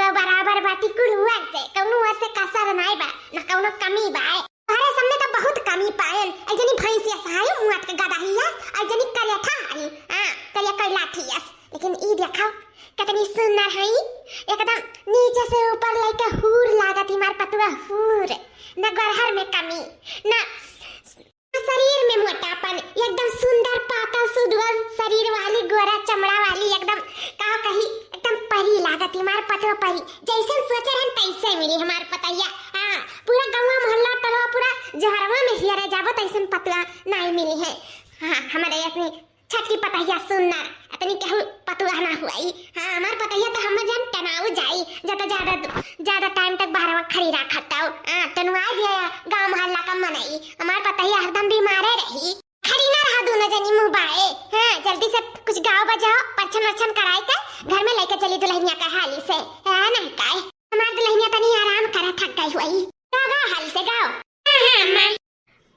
पतुआ बराबर बाटी कुड़ुआ से कौनो से कसर नाई बा न कौनो कमी बा। अरे सबने तो बहुत कमी पाएन। अजनी भैंसिया सायो मुआत के गदाहिया अजनी करिया था आई हां करिया कैला थियस। लेकिन ई देखो कितनी सुंदर है एकदम नीचे से ऊपर लेके हूर लागत मार पतुआ हूर न गरहर में कमी न शरीर में मोटापन एकदम सुंदर पातल सुडवल शरीर वाली गोरा चमड़ा वाली एकदम कहो कहीं एकदम परी लागत मार पतुआ परी जैसे सोचे रहन तैसे मिली हमार पतैया। हां पूरा गांव मोहल्ला टलवा पूरा जहरवा में हियरे जाबो तैसन पतुआ नहीं मिली है। हां हमारे अपनी छठी पतैया सुंदर इतनी कहू पतुआ ना हुई। हां हमार पतैया तो हम जन तनाव जाई जत ज्यादा टाइम तक बाहर खड़ी रखताओ। हां तनवा गया गांव मोहल्ला का मनई हमार पतैया हरदम बीमारे रही खड़ी ना रहा दोनों जनी मुंह बाए। हां जल्दी से कुछ गाओ बजाओ परछन वरछन कराई के घर में लेके चली दुल्हनिया का हाली से। हां नहीं काय हमार दुल्हनिया तनी आराम करे थक गई हुई गाओ हाल से गाओ। हां मां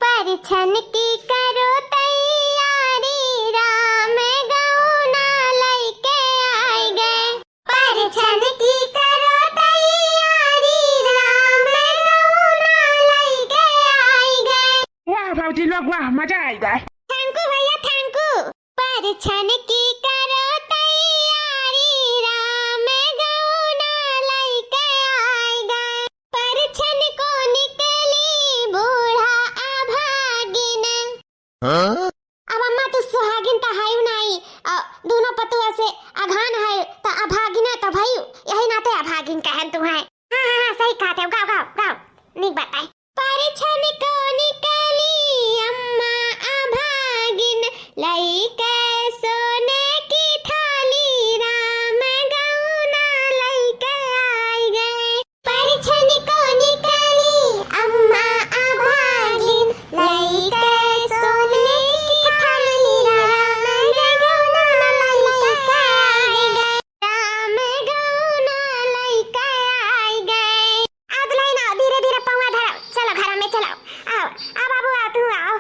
परछन की करो तैयारी राम गौना लेके आए गए। परछन की करो तैयारी राम गौना लेके आए गए। वाह भाऊजी लोग वाह मजा आएगा। थैंक यू भैया थैंक यू। परछन की करो तैयारी राम गौना लेके आए गए। परछन को निकली बूढ़ा अभागिन। अब अम्मा तू सुहागिन तो है नहीं दोनों पतुआ से अघान है तो अभागिन है तो भाई यही नाते अभागिन कहन तू है। हां हां हां सही कहते हो गाओ गाओ गाओ नीक बताए। परछन को निकली अम्मा अभागिन लईके सोने की थाली राम गौना लेके आए गए। परछन को निकली अम्मा अभागिन लईके सोने की थाली राम गौना लेके आए गए। राम गौना लेके आए गए। अब लाइन आओ धीरे धीरे पौवा धरो चलो घर में चलो आओ आ बाबू आओ तू आओ।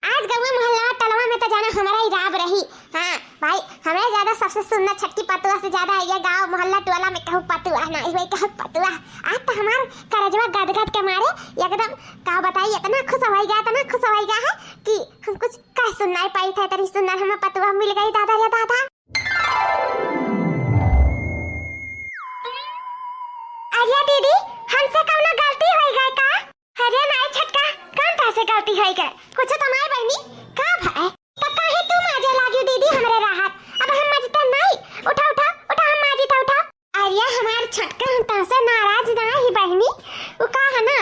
आज गाँव मोहल्ला टलवा में तो जाना हमारा ही राब रही। हाँ भाई हमें ज्यादा सबसे सुंदर छठी पतुआ से ज्यादा ये गाँव मोहल्ला टोला में कहूँ पतुआ नहीं भाई कहूँ पतुआ। आज तो हमार करजवा गदगद के मारे एकदम का बताइए इतना खुश हो गया है कि हम कुछ कह सुन नहीं पाई थे इतनी सुंदर हमें पतुआ मिल गई दादा या दादा। अरे दीदी हमसे कौनो गलती हो गई का? अरे नहीं छटका कौन था से गलती हो गई कुछ तो माय बहनी का भाई तो काहे तू माजे लागियो दीदी हमरे राहत अब हम मजता नहीं उठा हम माजी था उठा। अरे हमार छटका हम तो से नाराज ना ही बहनी वो का है ना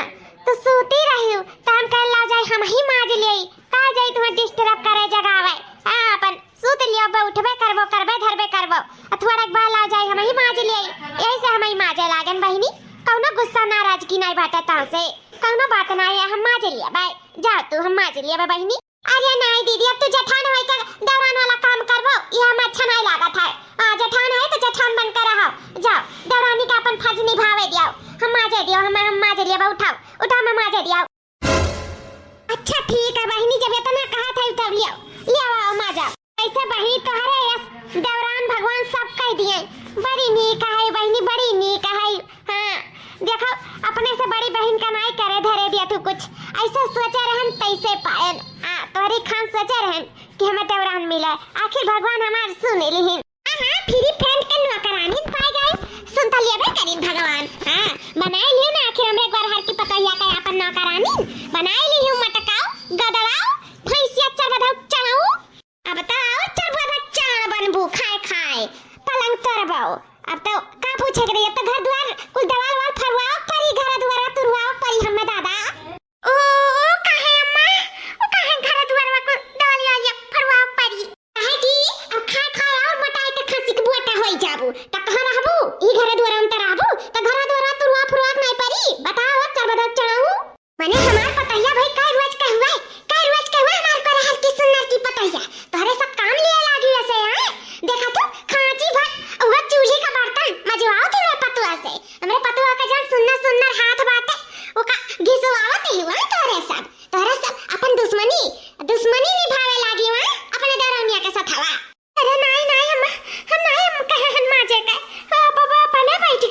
तो सोती रही काम कर ला जाए हम ही माज लेई का जाई तुम्हें डिस्टर्ब करे जगावे। हां अपन सूत लियो बे उठबे करबो धरबे करबो अथवा रखबा ला जाए हम ही माज लेई यही से हम ही माजे लागन बहनी कौनो गुस्सा नाराजगी नहीं बाटे ता से कौनो बात नहीं है हम माज लिया भाई जा तू हम माज लिया बहनी। अरे नहीं दीदी अब तू जठान होई के दौरान वाला काम करबो ये हम अच्छा नहीं लागत है। हां जठान है तो जठान बन कर रहो जाओ दौरानी का अपन फर्ज निभावे दियो हम माजे दियो हम माज लिया उठाओ मैं माजे दियो। अच्छा ठीक है बहनी जब इतना कहा था तब लियो आओ माजा ऐसे बहनी तोहरे यस दौरान भगवान सब कह दिए बड़ी नीक है बहनी बड़ी नीक है। हां देखो अपने से बड़ी बहन का नहीं करे धरे दिया तू कुछ ऐसे सोचे रहन तैसे पाएन। हां तोरी खान सोचे रहन कि हमें दौरान मिले आखिर भगवान हमार सुन लिहिन। हां फ्री फ्रेंड के नौकरानी पाए गए सुनता लिया करीन भगवान। हां बनाए लियो ना आखिर हमरे गरहर की पतैया का अपन नौकरानी बनाए लियो मटकाओ गदड़ाओ भैंसिया चरबधाओ चढ़ाओ अब तो आओ चरबधा चार बनबू खाए पलंग तरबाओ। अब तो का पूछे करे तो घर द्वार कुछ दवाल वाल फरवाओ परी घर द्वार तुरवाओ परी हमें दादा ओ काहे अम्मा ओ काहे घर द्वार को दवाल वाल फरवाओ परी काहे की अब खाए और मटाई के खसी के बुआटा होई जाबू त कहां रहबू ई घर द्वार अंतर रहबू त घर द्वार तुरवा फरवाक नहीं परी बताओ चरबधा चढ़ाऊ माने हमार पतैया भाई काय रोज कहवे हमार पर हल्की सुंदर की पतैया तोहरे सब काम लिए लागी वैसे हां देखा तो खांची भर वो चूल्हे का बर्तन मजवाओ थे मेरे पतुआ से हमरे पतुआ का जान सुंदर हाथ बाटे वो का घिसवावा थे हुआ तोहरे सब अपन दुश्मनी निभावे लागी हुआ अपने दरनिया के साथ हवा। अरे नहीं अम्मा हम नहीं हम कहे हम माजे के बाबा अपने बैठ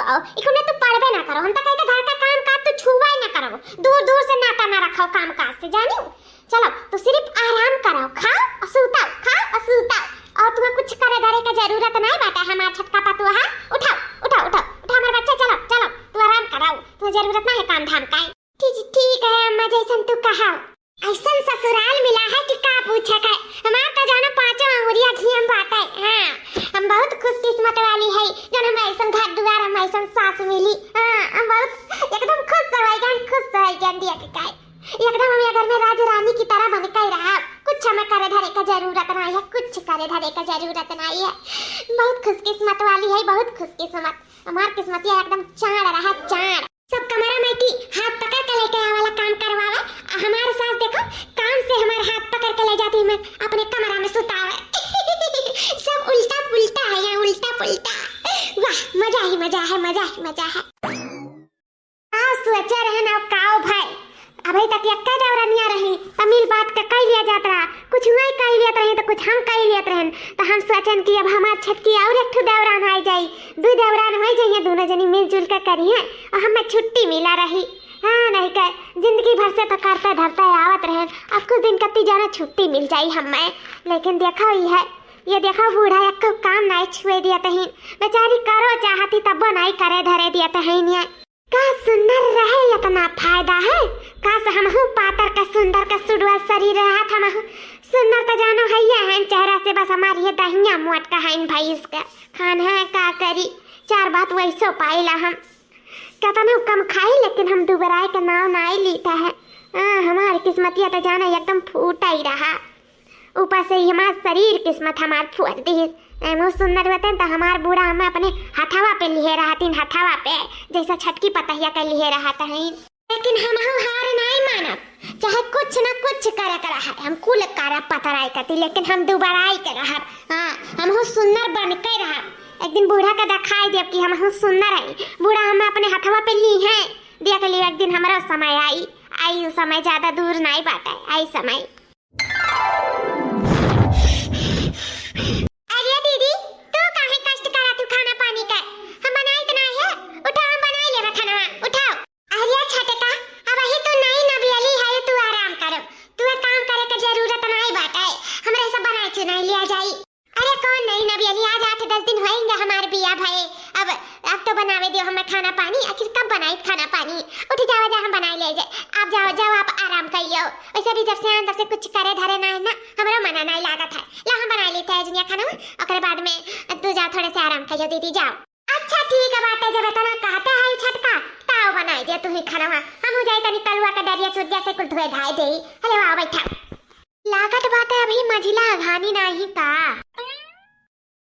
आओ इखने तू पढ़बे ना करो हम तो कहते घर का काम काज तो छुआ ही ना करो दूर दूर से नाता ना रखो काम काज से जानियो चलो तो सिर्फ आराम करो खाओ और सूताओ और तुम्हें कुछ करे धरे का जरूरत नहीं बाटा हमारा छटका पतुआ है उठाओ हमारा बच्चा चलो तू आराम कराओ तुम्हें जरूरत नहीं है काम धाम का ठीक है अम्मा जैसन तू कहा ऐसा ससुराल मिला है कि का पूछा है हमारा तो जानो पांचों अंगुरिया घी हम बाटा है हां हम बहुत खुशकिस्मत वाली है जन हम ऐसा घर दुआर हम ऐसा सास मिली हां हम बहुत एकदम खुश है ज्ञान दिया के काय एकदम हम घर में राज रानी की तरह बन के रहा कुछ हमें करे धरे का जरूरत नहीं है कुछ करे धरे का जरूरत नहीं है बहुत खुशकिस्मत वाली है बहुत खुशकिस्मत हमार किस्मत ये एकदम चाड़ रहा चाड़ सब कमरा में की हाथ पकड़ के लेके आया वाला काम करवावे हमारे साथ देखो काम से हमारे हाथ पकड़ के ले जाती मैं अपने कमरा में सुतावे सब उल्टा पुल्टा है यहाँ उल्टा पुल्टा वाह मजा है आओ सोचा रहे ना काओ भाई अभी तक यक्का दौरानिया रही तमिल बात का कह लिया जाता रहा कुछ नहीं कह लिया रहे तो कुछ हम कह लिया रहे तो हम सोचन कि अब हमार छत की और एक दौरान आ जाई दो दौरान हो जाइए दोनों जनी मिलजुल कर करिए और हमें छुट्टी मिला रही हाँ नहीं कर जिंदगी भर से तो करते धरते आवत रहे अब कुछ दिन कती जाना छुट्टी मिल जाई हमें लेकिन देखो ये देखो बूढ़ा एक काम नहीं छुए दिया तहीन बेचारी करो चाहती तब नहीं करे धरे दिया तहीन का सुंदर रहे इतना फायदा है काश हम पातर का सुंदर का सुडवा शरीर रहा था हम सुंदर तो जानो है ये चेहरा से बस हमारी ये दहिया मोट का है भाई इसका खान है का करी चार बात वैसो पाइला हम कहता ना कम खाई लेकिन हम दुबराए का नाव नहीं लीता है हमारी किस्मत ये तो जाना एकदम फूटा ही रहा ऊपर से हमारा शरीर किस्मत हमार फूट दी मुँह सुंदर होते तो हमार बूढ़ा हमें अपने हथवा पे लिए रहतीन हथवा पे जैसा छटकी पतहिया के लिए रहता है लेकिन हम हार नहीं मानब चाहे कुछ न कुछ करे कर रहा हम कुल करब पतराई करती लेकिन हम दोबारा ही कर रहा हाँ हम सुंदर बन के रहा एक दिन बूढ़ा का दिखाई देव कि हम सुंदर है बूढ़ा हमें अपने हथवा पे ली है दिया के लिए एक दिन हमारा समय आई समय ज्यादा दूर नहीं बाटा आई समय कुछ करे धरे ना है ना हमरा मना नहीं लागत है ला हम बना लेते हैं जनिया खाना ओकरे बाद में तू जा थोड़े से आराम करियो दीदी जाओ अच्छा ठीक है बात है जब इतना कहते हैं छटका ताओ बनाई दे तू ही खाना हम हो जाए तनी कलुआ का डरिया सुदिया से कुल धोए धाए दे हेलो आओ बैठा लागत बात है अभी मझिला घानी नहीं का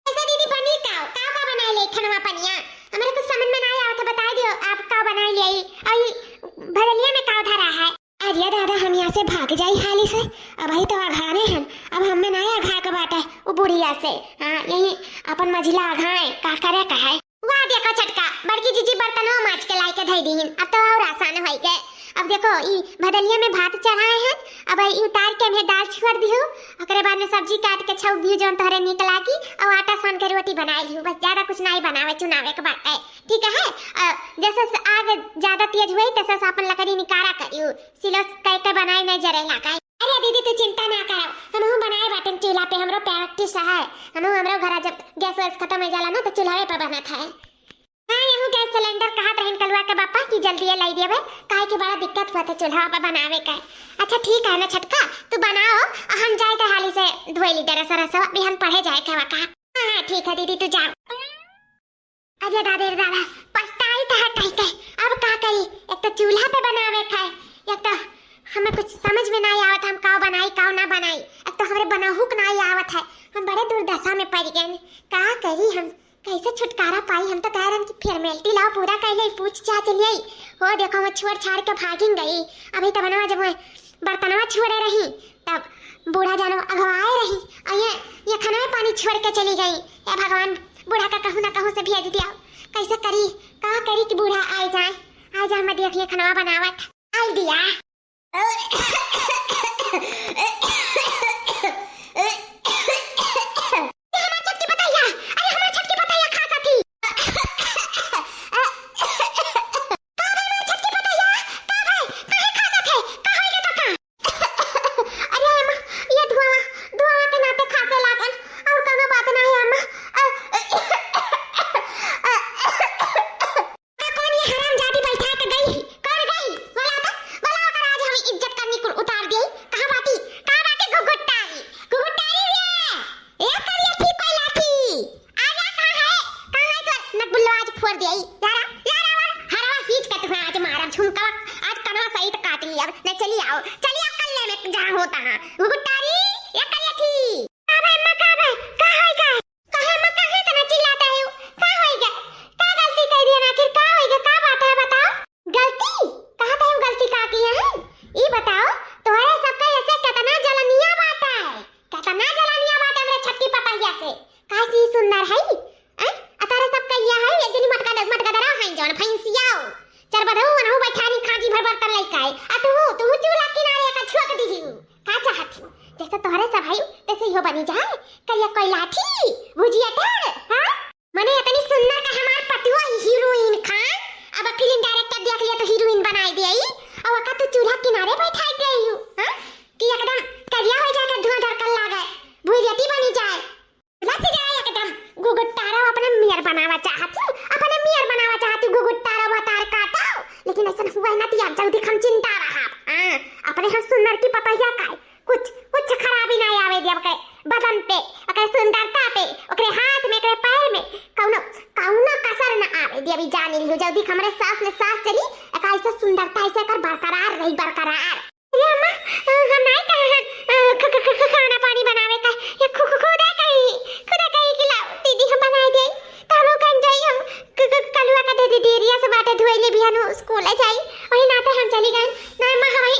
ऐसा दीदी बनी का बनाई ले खाना पनिया हमारे कुछ समझ में नहीं आया था बता दियो आप का बनाई ले आई भरलिया में का धरा है अरे दादा हम यहाँ से भाग जाई हाली से अब ही तो आघाने हैं अब हमें नया आघा के बात है वो बुढ़िया से हाँ यही अपन मझिला आघाए का करे का है वाह देखो छटका बड़की जीजी बर्तनों माच के लाई के धई दीन अब तो और आसान हो गए अब देखो ई भदलिया में भात चढ़ाए हैं अब ई उतार के हमें दाल छोड़ दियो ओकरे बाद में सब्जी काट के छौक दियो जोन तोहरे निकला की और आटा सान के रोटी बनाई लियो बस ज्यादा कुछ नहीं बनावे चुनावे के बात है ठीक है जैसे आग ज्यादा तेज हुई तैसे अपन लकड़ी निकारा करियो सिलो कह के बनाई नहीं जरे लगा अरे दीदी तू चिंता ना करो हम बनाए बाटन चूल्हा पे हमरो प्रैक्टिस है हमरो घर जब गैस खत्म हो जाला ना तो चूल्हे पे बनत है हां यहू गैस सिलेंडर कहत रहन कलवा के पापा की जल्दी लाई देबे काहे के बड़ा दिक्कत होता चूल्हा पे बनावे का अच्छा ठीक है ना छटका तू बनाओ हम जाए तो हाली से धोई ली तेरे सरसवा भी हम पढ़े जाए के का हां ठीक है दीदी तू जा अजय दादा पछताई तो हटाई के अब का करी एक तो चूल्हा पे बनावे का एक तो हमें कुछ समझ में नहीं आवत हम का बनाई का ना बनाई एक तो हमरे बनाहुक नहीं आवत है हम बड़े दुर्दशा में पड़ गए का करी हम कैसे छुटकारा पाई हम तो कह रहे कि फॉर्मेलिटी लाओ पूरा कर ले पूछ चाह चलिए हो देखो मैं छोड़ छाड़ के भागिन गई अभी तो बनवा जब मैं बर्तनवा छोड़े रही तब बूढ़ा जानो अगवाए रही और ये खाना में पानी छोड़ के चली गई ए भगवान बूढ़ा का कहूँ ना कहूँ से भेज दिया कैसे करी का करी कि बूढ़ा आ जाए मैं देख लिया खाना बनावत आई दिया करिए ठीक कोई लाठी आ जा कहां है तो नक बुल्लो आज फोड़ दे यारा हरवा खींच के तुम्हें आज मारा झुमका आज कनवा सही तो काट लिया अब नहीं चली आओ कल्ले में जहां होता है वो गुट्टारी या करिए ठीक का भाई अम्मा का भाई का होएगा कहे अम्मा कहे तना चिल्लाता है का होएगा का गलती कर दिया आखिर का होएगा का बात है बताओ गलती कहा था गलती का किया है ये बताओ तुम्हारे सबका ऐसे कितना जलनिया बात है कितना जलनिया बात है मेरे छट्टी पपैया से कासी सुंदर है अतारे सबका यह है एक दिन मटका दरा है जौन फैंसियाओ चल बधऊ बनऊ बैठानी खाजी भर भर कर लइका है आ तू चूल्हा किनारे का छुक दी का चाहती जैसे तोहरे सब है तैसे यो बनी जाए कहिया कोई लाठी भुजिया टेर हां माने इतनी सुंदर का हमार पतिवा हीरोइन खान अब फिल्म डायरेक्टर देख लिया तो हीरोइन बनाई दे आई और का तू चूल्हा किनारे बैठाई गई हूं हां कि एकदम करिया हो जाकर धुआं धड़कन लागे भुजियाती बनी जाए लग जाए एकदम गुगुट्टारा अपना मियर बनावा चाहती अपना मियर बनावा चाहती गुगुट्टारा बतार काटा लेकिन ऐसा हुआ ना तो यार जल्दी हम चिंता रहा अपने हम सुंदर की पपैया का कुछ खराबी ना आवे दिया के बदन पे ओकरे सुंदरता पे ओकरे हाथ में ओकरे पैर में कौनो कसर ना आवे दिया भी जान लियो जल्दी हमरे सांस में सांस चली ऐसा सुंदरता ऐसे कर बरकरार रही बरकरार अरे अम्मा हम नहीं कहे खाना पानी बनावे का या खुदा कहीं खिलाओ दीदी हम बनाई दे तालो कन जाई हम कलुआ का दे देरिया से बाटे धोइले बिहानो स्कूल जाई वही नाते हम चली गए ना मां हमारी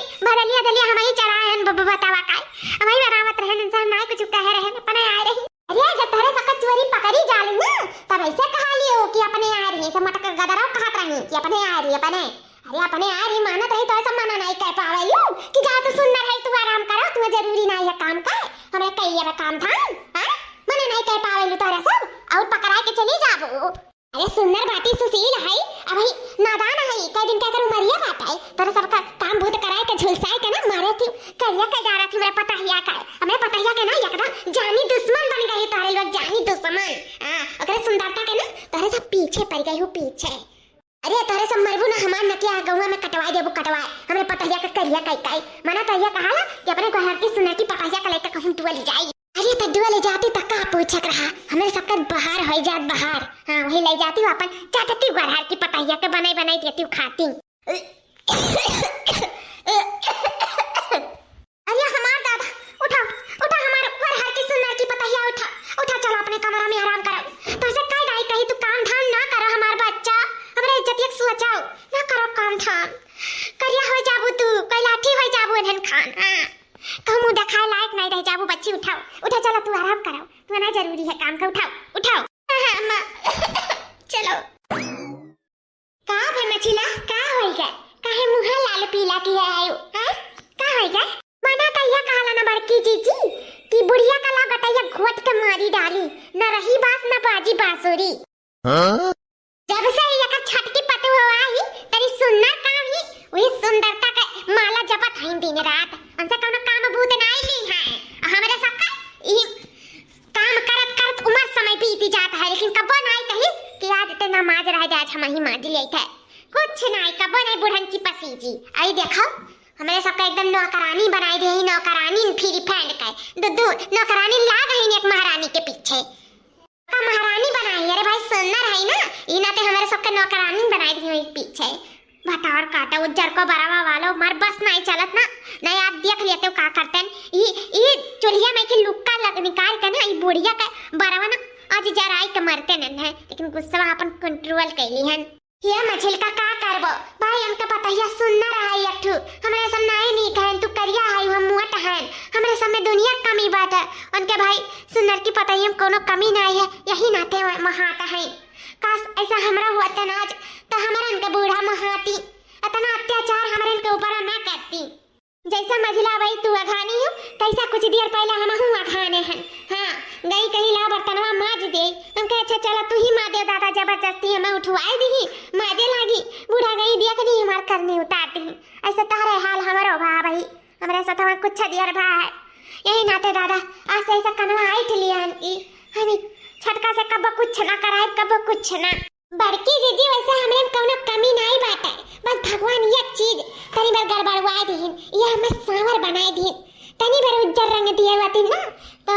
दलिया हमारी चढ़ाएन बतावा काय हमारी बरावत रहन इंसान ना कुछ कह रहे अपने आ रही अरे जब तारे सका चोरी पकड़ी जालू ना तब ऐसे कहा लियो कि अपने आ रही सब मटक गदरा कहत रही कि अपने आ रही अपने आ रही मानत रही तो ऐसा मना नहीं कह पावे लियो कि जा तू सुंदर है तू आराम करो तू जरूरी नहीं है काम कर हमें कहिए में काम था हां मना नहीं कह पावे लियो तोरा सब और पकड़ा के चली जाबो अरे सुंदर बाटी सुशील है अब ही नादान है कई दिन का कर उमरिया बात है तोरा सबका काम भूत कराए के झुलसाए के ना मारे थी कहिया के जा रहा थी मेरा पताहिया का हमें पताहिया के ना एकदम जानी दुश्मन बन गई तारे लोग जानी दुश्मन अगर सुंदरता के ना तारे सब पीछे पड़ गई हो पीछे अरे तारे सब मरबू ना हमार नकिया गौवा में कटवाए देबू कटवाए हमरे पताहिया का करिया कई माना तहिया कहा कि अपने घर की सुंदर की पताहिया का लेकर कहूं टुआ ले जाई अरे तड्डुआ ले जाती तक का पूछक रहा हमरे सबका बाहर हो जात बाहर हां वही ले जाती अपन चाटती गरहार की पताहिया के बनाई देती खाती अरे हमार दादा उठा हमार गरहार की सुंदर की पताहिया उठा चलो अपने कमरा में आराम करो तो से काय डाई कहीं तू काम धाम ना करो हमार बच्चा हमरे इज्जत सोचाओ ना करो काम धाम करिया हो जाबू तू कोई लाठी हो जाबू एहन खान तो मुंह दिखाए लायक नहीं रह जाबू बच्ची उठा चलो तू आराम करो तू ना जरूरी है काम का उठाओ अम्मा चलो का भाई मछिला का होई गए काहे मुंह लाल पीला किया है हां का होई गए मना कहिया कहला ना बड़की जीजी कि बुढ़िया का ला गटैया घोट के मारी डाली न रही बास न बाजी बांसुरी हां जब से ये का छटकी पतु हो आई तेरी सुंदर काम ही वही सुंदरता का माला जपत है दिन रात हमसे कोनो काम भूत नहीं ली है हमरे सबका ई काम करत उम्र समय बीत जाता है लेकिन कब नहीं कहिस कि आज ते नमाज रह जाए हम ही माज ले थे कुछ नहीं कब नहीं बुढ़न की पसीजी आई देखो हमारे सबका एकदम नौकरानी बनाई दे ही नौकरानी फ्री फैंड का दो नौकरानी लाग है एक महारानी के पीछे का महारानी बनाई अरे भाई सुंदर है ना ई नाते हमारे सबका नौकरानी बनाई दी है पीछे बताओ काटा उज्जर को बरावा वालो मार बस नहीं चलत ना नहीं आप देख लेते हो का करते हैं ये चुलिया में के लुक्का लग निकाल के ना ये बुढ़िया का बरावा ना आज जराई के मरते न है लेकिन गुस्सा अपन कंट्रोल कैली है ये मछली का करबो भाई हमके पता है सुंदर है एकठू हमरे सब नहीं कहन तू करिया है हम मुआट है हमरे सब में दुनिया कमी बात है उनके भाई सुंदर की पता है हम कोनो कमी नहीं है यही नाते महाता है काश ऐसा हमरा होता ना आज तो हमारा इनका बूढ़ा महाती इतना अत्याचार हमारे इनके ऊपर ना करती जैसा मझिला भाई तू अघानी हो तैसा कुछ देर पहले हम हूं अघाने हैं हां गई कहीं ला बर्तनवा माज दे हम कहे अच्छा चलो तू ही मार दे दादा जबरदस्ती हमें उठवाई दी माजे लागी बूढ़ा गई दिया कभी हमार करने उतारती ऐसा तारे हाल हमारो भा भाई हमरे साथ हमार कुछ देर भा है यही नाते दादा आज से ऐसा कनवा आई लिया हम छटका से कब कुछ ना कराए कब कुछ ना बड़की दीदी वैसे हमरे कोनो कमी नहीं बाटे बस भगवान ये चीज तनी बार गड़बड़वा दी ये हमें सांवर बनाई दी तनी बार उज्जर रंग दिए हुआ थी ना तो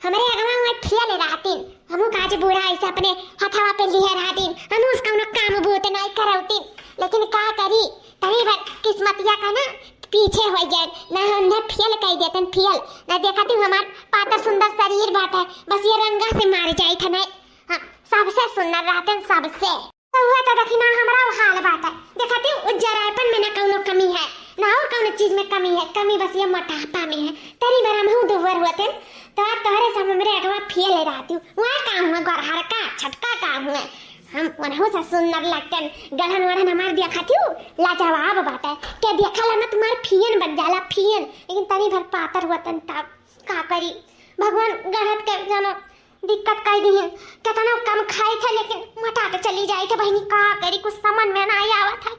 हमारे अगवा हुआ ठिया ले रहतीन हमू काज बूढ़ा ऐसे अपने हथवा पे लिए रहतीन हमू उसका उन काम बहुत नहीं करौतीन लेकिन का करी तभी बार किस्मतिया का ना पीछे हो गए ना हमने फेल कह देतन फेल ना देखती हमार पाता सुंदर शरीर बाटे बस ये रंगा से मार जाई था नहीं हाँ, सबसे सुंदर रहते सबसे तो हुआ तो देखी ना हमारा हाल बाटे देखती उज्जरापन में ना कौनो कमी है ना और कौनो चीज में कमी बस ये मोटापा में है तेरी बार हम दुबर हुए तो आप तोहरे सब मेरे अगवा फेल ले रहती हूँ वहाँ काम हुआ गरहर का छटका काम हुआ हम उन्हों से सुंदर लगते गढ़न वढ़न हमार देखती हूँ लाजवाब बात है क्या देखा ला ना तुम्हारे फियन बन जाला फियन लेकिन तनी भर पातर वतन तब का करी भगवान गढ़त के जानो दिक्कत कह दी है कितना कम खाए थे लेकिन मटा के चली जाए के बहनी का करी कुछ समझ में ना आया था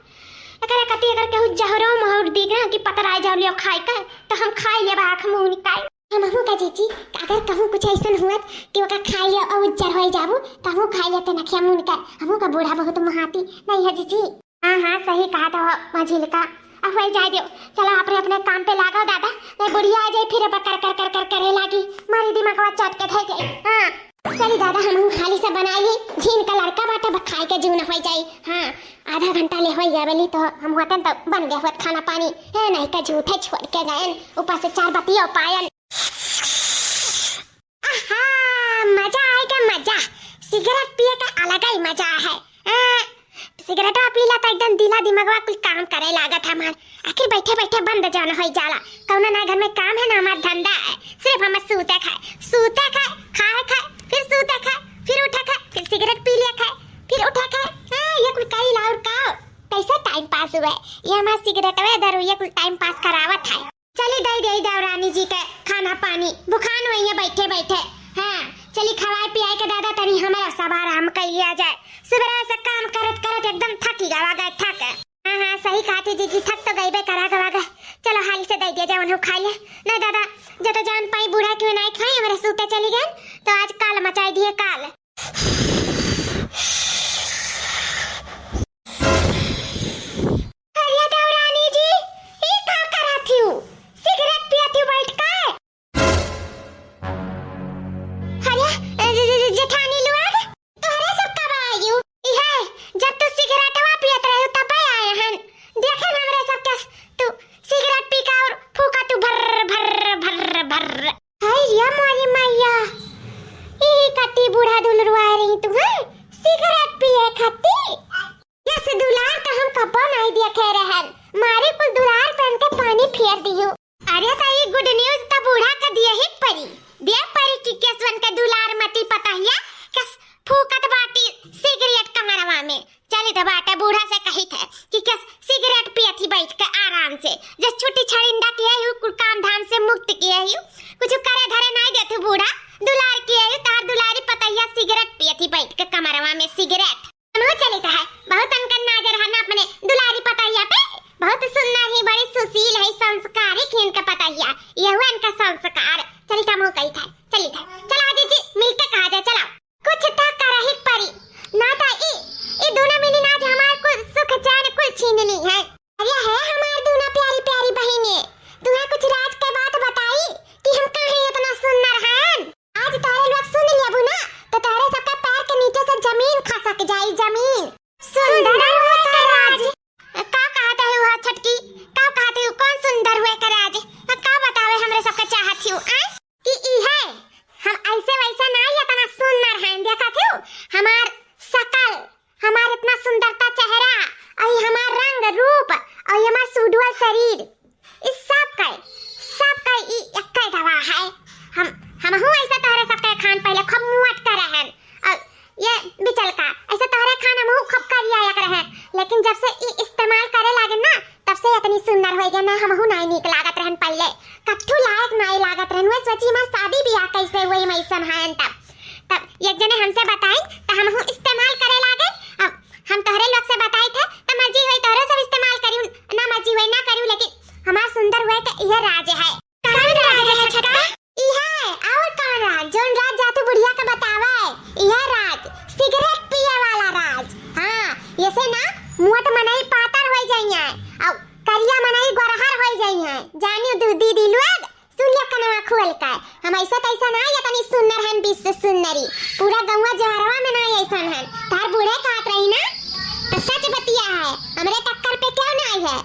अगर कति अगर केहू जहरो महर दी ना कि पतराय जाओ लियो खाए के तो हम खाई ले आँख मुँह निकाल हम हूँ का जीजी अगर कहूँ कुछ ऐसा हुआ कि ओका खाई ले और उज्जर हो जाबू तो हम खाई लेते ना खिया मुँह निकाल हम का बूढ़ा बहुत महाती नहीं है जीजी हाँ सही कहा था मझिल का अब वही जाए दो चलो अपने अपने काम पे लगाओ दादा नहीं बुढ़िया आ जाए फिर कर करे लागी मारी दिमाग का चट के थे जाए हाँ चली दादा हम खाली से बनाइए झीन का लड़का बाटा खाए के जीवन हो जाए हाँ आधा घंटा ले हो गया तो हम होते तो बन गया हुआ खाना पानी है नहीं का झूठे छोड़ के गए ऊपर से 4 बतिया पायल मजा आएगा मजा सिगरेट पिए का अलग ही मजा है सिगरेट पी ला तो एकदम दिला दिमागवा कुछ काम करे लागत हमार आखिर बैठे बैठे बंद जाना हो जाला कौनो ना घर में काम है ना हमार धंधा है सिर्फ हम सूते खाए खाए फिर सूते खाए फिर उठे खाए फिर सिगरेट पी लिया खाए फिर उठे खाए ये कुल कई लाउर का कैसे टाइम पास हुआ ये हमारा सिगरेट वे दारू ये कुल टाइम पास करावत है चली दई रानी जी के खाना पानी बुखान हुई है बैठे बैठे हाँ चली खवाए पियाए के दादा तनी हमारा सब आराम कर लिया जाए सुबह से काम करत एकदम थकी गवा गए थक हाँ सही कहती जीजी थक तो गई बे करा गवा गए चलो हाली से दे दिया जाए उन्हें खा ले नहीं दादा जो तो जान पाई बूढ़ा क्यों नहीं खाए हमारे सूते चली गए तो आज काल मचाई दिए काल अरे देवरानी जी ये क्या कराती हूँ सिगरेट पियाती हूँ बैठ कर जेठानी लोग तोहरे सब कब आई हूँ ये जब तू सिगरेट पियत रहे तब आए हन देखे ना हमरे सब कैस तू सिगरेट पी का और फूका तू भर हाय या मोरी मैया ई कती बूढ़ा दुलरुआ रही तू है सिगरेट पिए खाती ये से दुलार का हम कब नहीं देखे रहन मारे कुल दुलार पहन के पानी फेर दियो अरे ताई गुड न्यूज़ त बूढ़ा का दिए ही परी दे परी की केसवन के दुलार मती पताहिया कस फूकत बाटी सिगरेट कमरवा में चली तो बाटे बूढ़ा से कही थे कि कस सिगरेट पियती बैठ के आराम से जस छुट्टी छरिंदा किए हूँ कुल काम धाम से मुक्त किए हूँ कुछ करे धरे नहीं देते बूढ़ा दुलार किए हूँ तार दुलारी पताहिया सिगरेट पियती बैठ के कमरवा में सिगरेट हम चली तो है बहुत अनकन नजर है ना अपने दुलारी पताहिया पे बहुत सुंदर ही बड़ी सुशील है संस्कारी खीन का पताहिया ये हुआ इनका संस्कार चली का मुंह कही था चली था चला दीदी मिलके कहा जाए चलो कुछ तो करा ही परी ना था ई दोनों मिली ना हमार को सुख चैन कुल छीन ली है अरे है हमार दोनों प्यारी प्यारी बहनें तुम्हें कुछ राज के बात बताई कि हम कहां इतना सुंदर हैं आज तारे लोग सुन लिया बुना तो तारे सबका पैर के नीचे से जमीन खसक जाई जमीन सुंदर हुए का राज का कहते हो छटकी का कहते हो कौन सुंदर हुए का राज का बतावे हमरे सबका चाहती हूं कि ई है हम ऐसे वैसा नहीं इतना सुंदर हैं देखा थे हमार शकल हमार इतना सुंदरता चेहरा और हमार रंग रूप और हमार सुडवा शरीर इस सब का ई एक दवा है हम हूं ऐसा तोहरे सबका खान पहले खूब मुआट कर रहे हैं और ये बिचल का ऐसा तोहरे खाना मुंह खूब कर आया कर रहे लेकिन जब से ई इस्तेमाल करे लागे ना तब से इतनी सुंदर हो गया ना हम हूं नहीं निक लागत रहन पहले कट्ठू लायक नहीं लागत रहन वे सोची मां शादी बियाह कैसे हुई मैसन है तब एक जने हमसे बताई तो हम हूं इस्तेमाल करे लागे अब हम तोहरे लोग से बताई थे तो मर्जी हुई तोहरे सब इस्तेमाल करियो ना मर्जी हुई ना करियो लेकिन हमार सुंदर हुए के यह राज है कौन राज है छक्का ई है और कौन राज जोन राज जातू बुढ़िया का बतावे यह राज सिगरेट पिए वाला राज हां ऐसे ना मोट मनई पातर हो जाइए और करिया मनई गोरहर हो जाइए जानियो दीदी लोग सुन लिया कनवा खोल के हम ऐसा तैसा ना ये तनी सुंदरी पूरा गौवा जहरवा में ना ऐसन है तार बूढ़े कहत रही ना तो सच बतिया है हमरे टक्कर पे क्यों नहीं है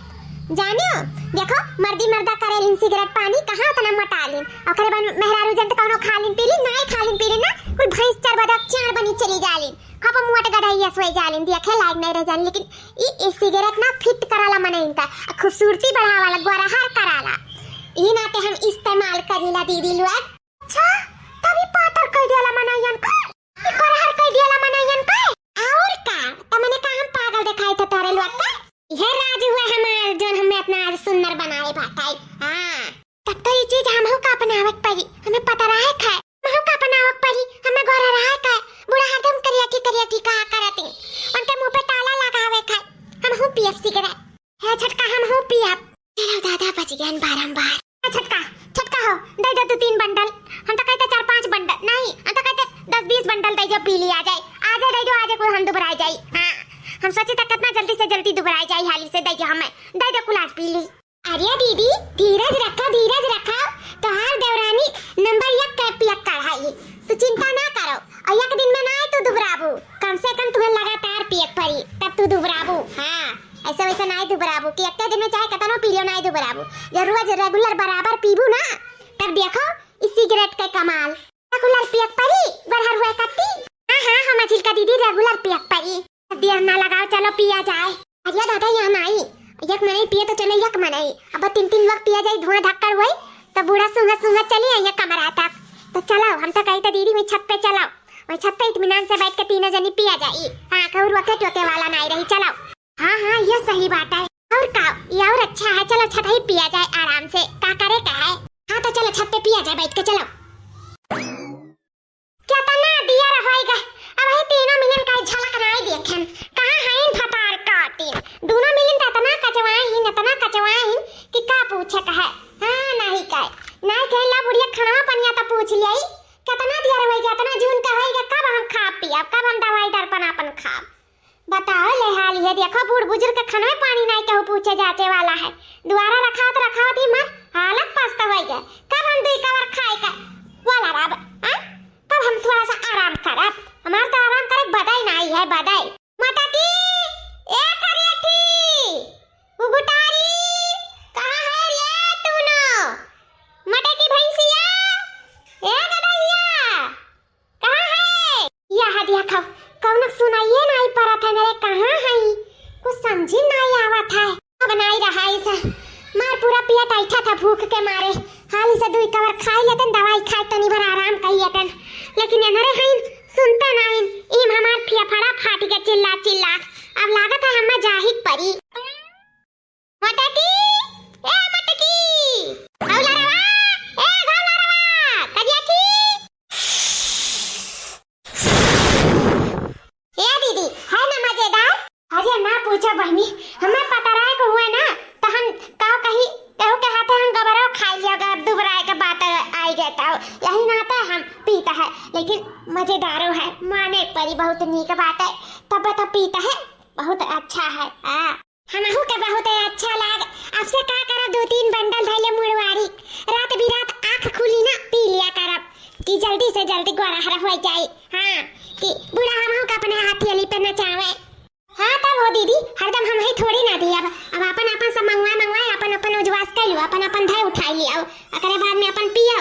जानो देखो मर्दी मर्दा करेलिन सिगरेट पानी कहां तना मटालिन ओकरे बाद मेहरारू जंत कौनो खालिन पीलिन नहीं खालिन पीलिन ना कोई भैंस चार बदक चार बनी चली जालिन खप मुट गढ़ैया सोई जालिन देखे लायक नहीं रह जालिन लेकिन ई सिगरेट ना फिट कराला मने इनका खूबसूरती बढ़ावाला गोरहार कराला ई नाते हम इस्तेमाल करीला दीदी लोग अच्छा तभी पातर कह देला मनैयन का ई गोरहार कह देला मनैयन का और का तमने का हम पागल दिखाई थे तोरे लोग का यह राज हुआ हमार जोन हमें अपना आज सुंदर बनाए बाटाई हां तब तो ये चीज हमहु का अपनावत पड़ी हमें पता रहा है हमहु का अपनावत पड़ी हमें गोरा रहा है बुढ़ा हरदम करिया की का करती उनके मुंह पे ताला लगावे का हमहु पीएफ सिगरेट है झटका हमहु पीएफ चलो दादा बच गए बारंबार झटका हो दे दो 2-3 बंडल हम तो कहते 4-5 बंडल नहीं हम तो कहते 10-20 बंडल दे जो पी लिया जाए आज दे दो आज को हम दुबराई जाए हां हम सोचे तक कितना जल्दी से जल्दी दुबराई जाए हाली से दे हमें दे दो कुलास पी ली अरे दीदी धीरज रखो तो हार देवरानी नंबर 1 का पियक कढ़ाई तू चिंता ना करो और एक दिन में ना आए तो दुबराबू कम से कम तुम्हें लगातार पियक पड़ी तब तू दुबराबू हां ऐसे वैसे ना दुबराबू कि एक दिन में चाहे कतनो पी लो ना दुबराबू जब रोज रेगुलर बराबर पीबू ना तब देखो इस सिगरेट के कमाल रेगुलर पियक पड़ी बरहर हुए कत्ती हां हम चिलका दीदी रेगुलर पियक पड़ी देर ना लगाओ चलो पिया जाए अरे दादा यहाँ नहीं एक मने पिए तो चलो एक मने अब 3-3 वक्त पिया जाए धुआं धक्कर हुई तो बूढ़ा सुंगा चली आई कमरा तक तो चलो हम तो कही तो दीदी वही छत पे चलो वही छत पे इत्मीनान से बैठ के तीनों जनी पिया जाए हां कहूर वक्त टोके वाला नहीं रही चलो हां ये सही बात है और का ये और अच्छा है चलो छत ही पिया जाए आराम से का करे का है हां तो चलो छत पे पिया जाए बैठ के चलो क्या तना दिया रहेगा अब ये तीनों मिलन का झलक नहीं देखें कहां है इन फटार काटी दोनों मिलन तना कचवाही कि का पूछे कहे हां नहीं कहला बुढ़िया खाना पनिया तो पूछ लिया कितना दिया रहेगा कितना जून का होएगा कब हम खा पिया कब हम दवाई दर्पण अपन खा बताओ ले हाल ये देखो बूढ़ बुजुर्ग का खाना में पानी नहीं कहू पूछे जाचे वाला है दोबारा रखा थी मत हालत पछता होएगा कब हम दुई कवर खाए का वाला रब हां तब हम थोड़ा सा आराम करब हमार तो आराम करे बदाई नहीं है बदाई माता की ए करियठी उगुटारी कहां है रे तूनो माता की भैंसिया ए गदैया कहां है यह देखो कौन सुनाइए नहीं पड़ा था मेरे कहां है कुछ समझ नहीं आवत है अब नहीं रहा ऐसा मार पूरा पिया बैठा था भूख के मारे हाली से दुई कवर खाई लेतन दवाई खाई तनी भर आराम कहियतन लेकिन एनरे हईन सुनते नहीं इम हमार फियाफड़ा फाट के चिल्ला अब लागत है हमें जाहिक परी मटकी ए मटकी औलारवा ए गौलारवा कजियाठी ए दीदी है ना मजेदार अरे ना पूछो बहनी हमें पता रहा को हुआ ना तो हम कहू के हाथे हम गबरो खा लिया अगर दुबराए के बात आई गए तो यही नाता हम पीता है लेकिन मजेदार है माने परी बहुत नीक बात है तब तो पीता है बहुत अच्छा है हमहु के बहुत अच्छा लाग आपसे का करा 2-3 बंडल धैले मुड़वाड़ी रात बिरात आंख खुली ना पी लिया करब कि जल्दी से जल्दी गोरा हो जाए हां कि बुढ़ा हमहु का अपने हाथी पे नचावे हां तब हो दीदी हरदम हम ही थोड़ी ना दी अब अपन सब मंगवाए अपन उजवास कैलु अपन धै उठाई लियो एकरे बाद में अपन पियो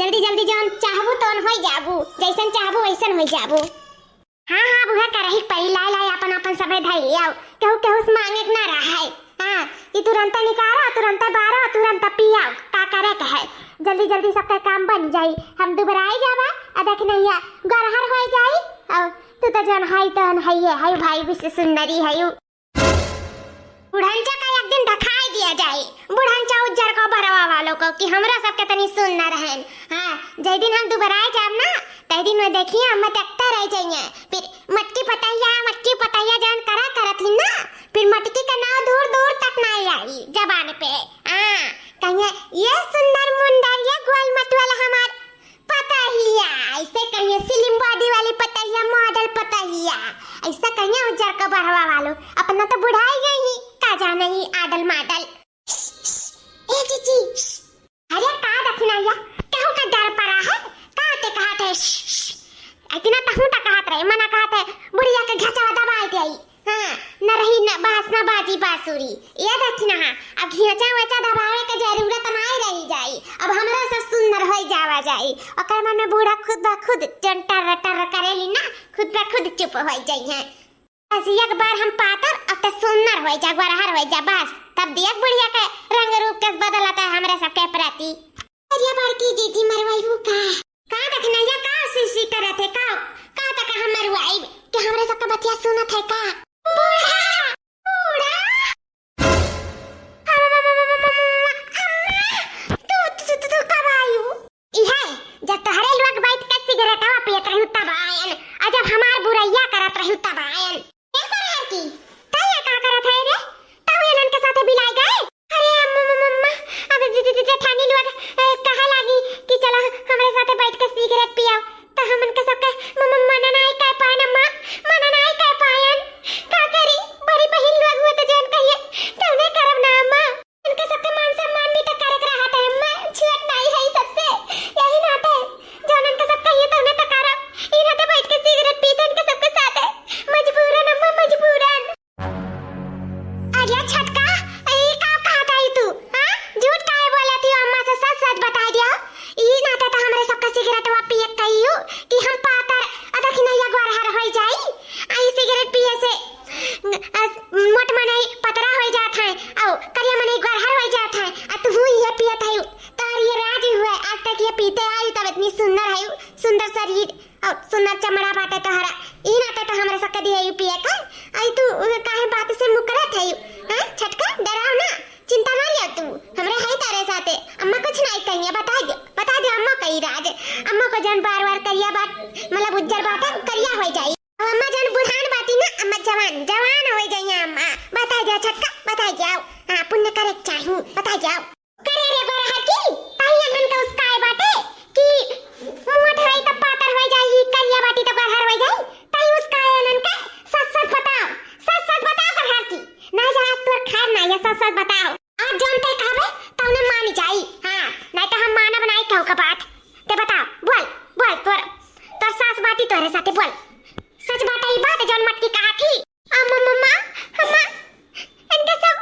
जल्दी जौन चाहबू तौन होई जाबू जैसन चाहबू वैसन होई जाबू हां बुहा करही पई लाई अपन समय धै लियो केहू मांगे ना रहा है हां कि तुरंत निकालो तुरंत बारो तुरंत पियो का करे कहे जल्दी सबका काम बन जाई हम दुबराई जाबा आ देख नैया गरहर हो जाई और तू तो जन हाई तन है भाई विश्व सुंदरी है बुढ़ंचा का एक दिन दिखाई दिया जाए बुढ़ंचा उज्जर को बरवा वालों को कि हमरा सबके तनी सुनना रहन हां जै दिन हम दुबराए जाब ना तै दिन में देखिए हम देखते रह जाइए फिर मटकी पतैया जान करत ही ना फिर मटकी का नाम दूर तक ना आई जबान पे हां कहिए ये सुंदर मुंडर ये गोल मटवाला हमार पतैया ऐसे कहिए स्लिम बॉडी वाली पतैया मॉडल पतैया ऐसा कहिए उज्जर को बरवा वालों अपना तो बुढ़ाई गई का जाना ही आडल माडल ए जीजी अरे का दखनाया कहू का डर पड़ा है कहते इतना तहु तक कहत रहे मना कहत है बुढ़िया के घचवा दबाई देई। हां न रही न बास न बाजी बांसुरी ये देखी ना। अब घिचा वचा दबावे के जरूरत नहीं रही जाई। अब हमरा से सुंदर होई जावा जाई। ओकर मन में बूढ़ा खुद ब खुद टंटर टर करेली ना खुद ब खुद चुप होई जाई है। बस एक बार हम पातर अब तो सुंदर होई जा गरहर होई जा बस तब देख बुढ़िया के रंग रूप के बदलता है हमरा सब के प्रति। अरे बड़की जीजी मरवाई का देखना या का सीसी करत है का तक हम मरवाई कि हमरा सब का बतिया सुनत है का बूढ़ा बूढ़ा तू कब आयु इहे जब तोहरे लोग बैठ के सिगरेटवा पियत रहू तब आयन और जब हमार बुरैया करत रहू तब आयन क्या कर है की तय का करत है रे तब एलन के साथे बिलाई गए। अरे मम्मा अब जेठानी लोग कहा लागी कि चलो हमारे साथे बैठ के सिगरेट पियाओ तो हमन के सबके मना नहीं कर पाए अम्मा मना नहीं कर पायन का करी बड़ी बहन लोग हुए तो जान कहिए तो नहीं करब ना अम्मा इनके सबके मान सम्मान भी तो करत रहा था अम्मा छूट नहीं है सबसे यही नाते जान इनके सब कहिए तो नहीं तो करब ई नाते बैठ के सिगरेट पीते इनके सबके साथ है मजबूरन अम्मा मजबूरन। अरे छटका ई का कहत है तू हां झूठ काहे बोलत हो अम्मा से सच सच बता दिया ई नाते तो हमरे सबका सिगरेटवा पिए कहियो कि हम पातर अदख नैया गरहर होई जाई आई सिगरेट पिए से मोट मने पतरा होई जात है औ करिया मने गरहर होई जात है आ तू ये पियत है तार ये राज हुए आज तक ये पीते आई तब इतनी सुंदर है सुंदर शरीर और सुंदर चमड़ा बाटे तोहरा ई नाते तो हमरे सबके दिए पिए का आई तू काहे बात से मुकरत है हां छटका डराओ ना चिंता ना लिया तू हमरे है तारे साथे अम्मा कुछ नहीं कहिए बता दे अम्मा कही राज अम्मा को जन बार करिया बात मतलब उज्जर बात करिया होई जाई अम्मा जन बुढ़ान बाती ना अम्मा जवान होई जाई अम्मा बता दे छटका बता जाओ हां पुण्य करे चाहूं बता जाओ करे रे बरहर की ताई अनन का उसका है बाटे कि मोट है त पातर होई जाई करिया बाटी तो बरहर होई जाई ताई उसका है अनन का सच सच बताओ बरहर की ना जा तोर खार ना या सच बताओ आज जानते कहबे तब ने मान जाई हां नहीं तो हम मानब नहीं कहू का बात ते बता बोल तोर सास बाटी तोरे साथे बोल सच बताई बात जौन मटकी कहा थी मम्मा इनके सब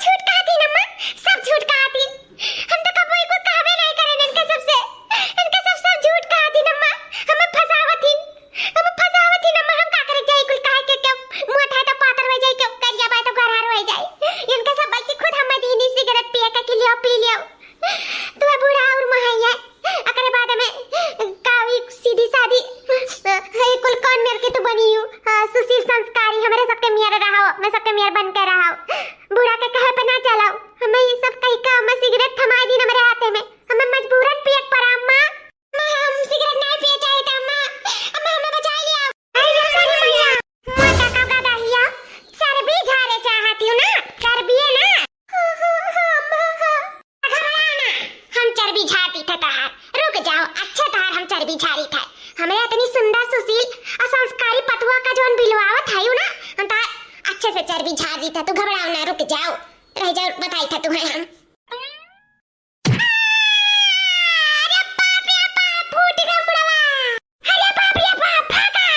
झूठ कहा थी अम्मा सब झूठ कहा थी हम तो कभी को कहबे नहीं करे इनके सब झूठ कहा थी अम्मा हमें फसावत थी अम्मा हम का करे जाई कुल काहे के मोटा है तो पातर हो जाई क्यों करिया बात तो गरहर हो जाई इनके सब बल्कि खुद हम दीनी सिगरेट पिए के लिए पी लियो तू बूढ़ा और महैया अकरे बाद में कावी सीधी सादी है कुल कौन मेरे के तू बनी हूं सुशील संस्कारी हमारे सबके मियार रहो मैं सबके मियार बन के रहो बूढ़ा के कहे पे ना चलाओ हमें ये सब कहीं का मैं सिगरेट थमाई दी ना मेरे हाथे में हमें मजबूरन पिए पर अम्मा हम सिगरेट नहीं पिए चाहे था अम्मा हमें बचा लिया अरे सॉरी भैया माता का गादा हिया चर्बी झाड़े चाहती हूं ना चर्बी है ना हम चर्बी झाड़ती थे तहार रुक जाओ अच्छे तहार हम चर्बी झाड़ी थे हमें इतनी सुंदर सुशील और संस्कारी पतुआ का जोन बिलवावत है ना हम तहार अच्छे से चर्बी झाड़ी था तू घबराओ ना रुक जाओ रह जाओ बताई था तुम्हें हम अरे बाप रे बाप फूट गया मुड़वा अरे बाप रे बाप भागो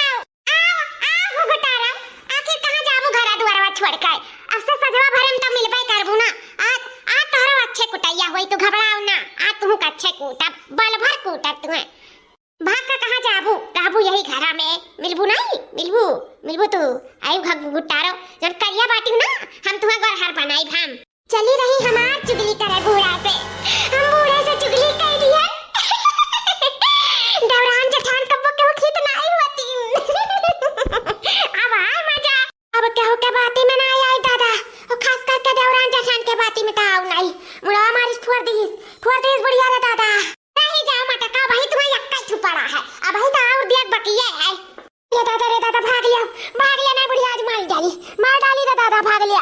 आओ घुटारा आखिर कहां जाबू घरा दुआरवा छोड़ के अब से सजवा भरम तो मिलबे करबू ना आ तोहरा अच्छे कुटैया होई तू घबराओ ना आ तू का अच्छे कूटा बल भर कूटा तुम्हें भाग का कहां जाबू रहबू यही घरा में मिलबू नहीं मिलबू तू आयु घग गुटारो जब करिया बाटी ना हम तुम्हें गरहर बनाई हम चली रही हमार चुगली करे बूढ़ा से हम बूढ़े से चुगली कर दिया दौरान जेठान कब्बो के खीत नहीं होती अब आए मजा अब क्या हो के बातें में ना आई दादा और खास करके दौरान जेठान के बातें में तो आओ नहीं मुड़ा हमारी फोड़ दी बढ़िया रे दादा नहीं जाओ मटका भाई तुम्हें यक्का छुपा रहा है अब भाई तो और देख बकिया है ये दादा रे दादा भाग लिया नहीं बुढ़िया आज मार डाली रे दादा भाग लिया